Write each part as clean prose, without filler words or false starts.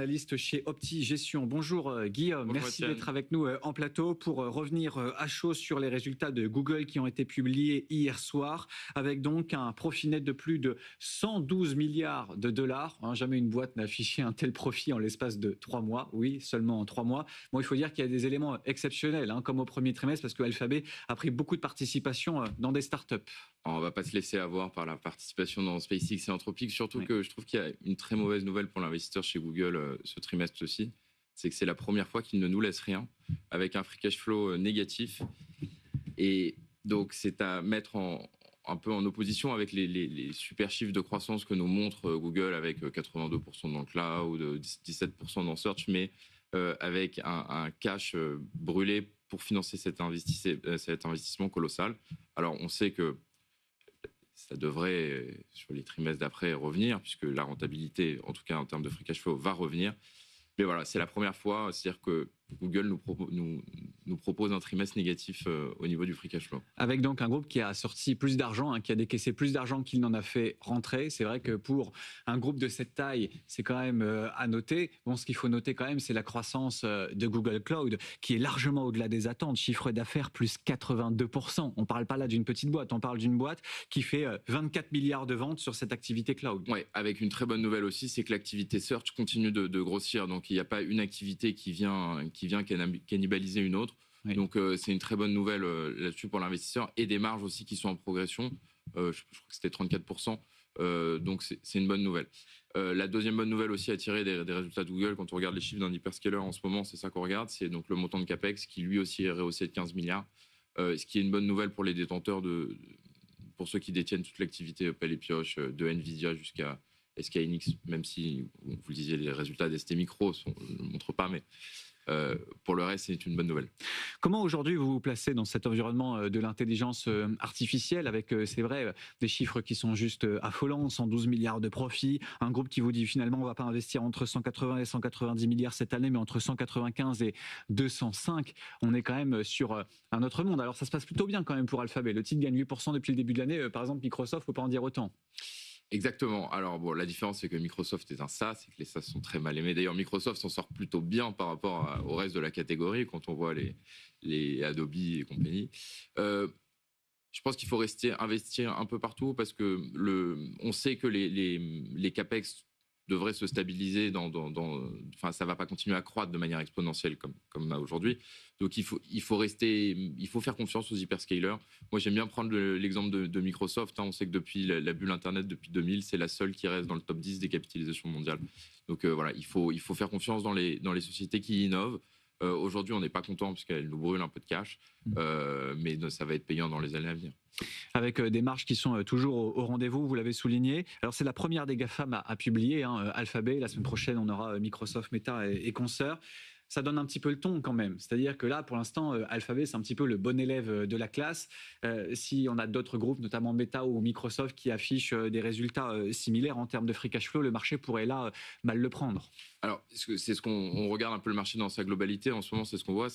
Analyste chez Opti Gestion. Bonjour Guillaume, Bonjour merci Étienne. d'être avec nous en plateau pour revenir à chaud sur les résultats de Google qui ont été publiés hier soir, avec donc un profit net de plus de 112 milliards de dollars. Jamais une boîte n'a affiché un tel profit en l'espace de 3 mois. Oui, seulement en 3 mois. Bon, il faut dire qu'il y a des éléments exceptionnels, comme au premier trimestre, parce que Alphabet a pris beaucoup de participation dans des startups. On ne va pas se laisser avoir par la participation dans SpaceX et Anthropic, surtout Oui. que je trouve qu'il y a une très mauvaise nouvelle pour l'investisseur chez Google ce trimestre aussi. C'est que c'est la première fois qu'il ne nous laisse rien, avec un free cash flow négatif. Et donc, c'est à mettre un peu en opposition avec les super chiffres de croissance que nous montre Google, avec 82% dans le cloud, 17% dans Search, mais avec un cash brûlé pour financer cet investissement colossal. Alors, on sait que ça devrait, sur les trimestres d'après, revenir, puisque la rentabilité, en tout cas en termes de free cash flow, va revenir. Mais voilà, c'est la première fois, c'est-à-dire que Google nous propose un trimestre négatif au niveau du free cash flow. Avec donc un groupe qui a sorti plus d'argent, qui a décaissé plus d'argent qu'il n'en a fait rentrer. C'est vrai que pour un groupe de cette taille, c'est quand même à noter. Bon, ce qu'il faut noter quand même, c'est la croissance de Google Cloud, qui est largement au-delà des attentes. Chiffre d'affaires plus 82%. On ne parle pas là d'une petite boîte, on parle d'une boîte qui fait 24 milliards de ventes sur cette activité cloud. Oui, avec une très bonne nouvelle aussi, c'est que l'activité Search continue de grossir. Donc, il n'y a pas une activité qui vient cannibaliser une autre. Oui. Donc, c'est une très bonne nouvelle là-dessus pour l'investisseur. Et des marges aussi qui sont en progression. Je crois que c'était 34%. Donc, c'est une bonne nouvelle. La deuxième bonne nouvelle aussi à tirer des résultats de Google, quand on regarde les chiffres d'un hyperscaler en ce moment, c'est ça qu'on regarde. C'est donc le montant de CAPEX qui, lui aussi, est rehaussé de 15 milliards. Ce qui est une bonne nouvelle pour les détenteurs, pour ceux qui détiennent toute l'activité pelle et pioche, de NVIDIA jusqu'à SK Hynix, même si, vous le disiez, les résultats d'ST Micro ne montrent pas, mais pour le reste, c'est une bonne nouvelle. Comment aujourd'hui vous vous placez dans cet environnement de l'intelligence artificielle avec, c'est vrai, des chiffres qui sont juste affolants, 112 milliards de profits, un groupe qui vous dit finalement on ne va pas investir entre 180 et 190 milliards cette année, mais entre 195 et 205, on est quand même sur un autre monde. Alors ça se passe plutôt bien quand même pour Alphabet. Le titre gagne 8% depuis le début de l'année. Par exemple, Microsoft, il ne faut pas en dire autant. Exactement. Alors, bon, la différence, c'est que Microsoft est un SaaS et que les SaaS sont très mal aimés. D'ailleurs, Microsoft s'en sort plutôt bien par rapport au reste de la catégorie, quand on voit les Adobe et compagnie. Je pense qu'il faut investir un peu partout parce que on sait que les CAPEX devraient se stabiliser enfin, ça ne va pas continuer à croître de manière exponentielle comme aujourd'hui. Donc, il faut faire confiance aux hyperscalers. Moi, j'aime bien prendre l'exemple de Microsoft. On sait que depuis la bulle Internet, depuis 2000, c'est la seule qui reste dans le top 10 des capitalisations mondiales. Donc, voilà, il faut faire confiance dans les sociétés qui innovent. Aujourd'hui, on n'est pas content parce qu'elle nous brûle un peu de cash, mais ça va être payant dans les années à venir. Avec des marges qui sont toujours au rendez-vous, vous l'avez souligné. Alors c'est la première des GAFAM à publier, Alphabet. La semaine prochaine, on aura Microsoft, Meta et consorts. Ça donne un petit peu le ton quand même. C'est-à-dire que là, pour l'instant, Alphabet, c'est un petit peu le bon élève de la classe. Si on a d'autres groupes, notamment Meta ou Microsoft, qui affichent des résultats similaires en termes de free cash flow, le marché pourrait là mal le prendre. Alors, c'est ce qu'on regarde un peu le marché dans sa globalité. En ce moment, c'est ce qu'on voit.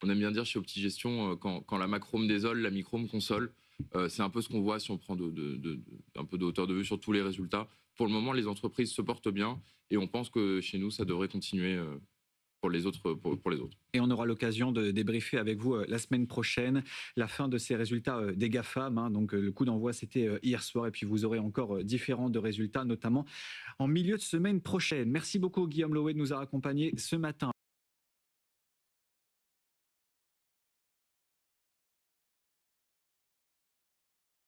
On aime bien dire chez Opti Gestion, quand la macro me désole, la micro me console. C'est un peu ce qu'on voit si on prend un peu de hauteur de vue sur tous les résultats. Pour le moment, les entreprises se portent bien et on pense que chez nous, ça devrait continuer pour les autres. Et on aura l'occasion de débriefer avec vous la semaine prochaine la fin de ces résultats des GAFAM. Donc le coup d'envoi, c'était hier soir. Et puis vous aurez encore différents de résultats, notamment en milieu de semaine prochaine. Merci beaucoup, Guillaume Louet, de nous avoir accompagnés ce matin.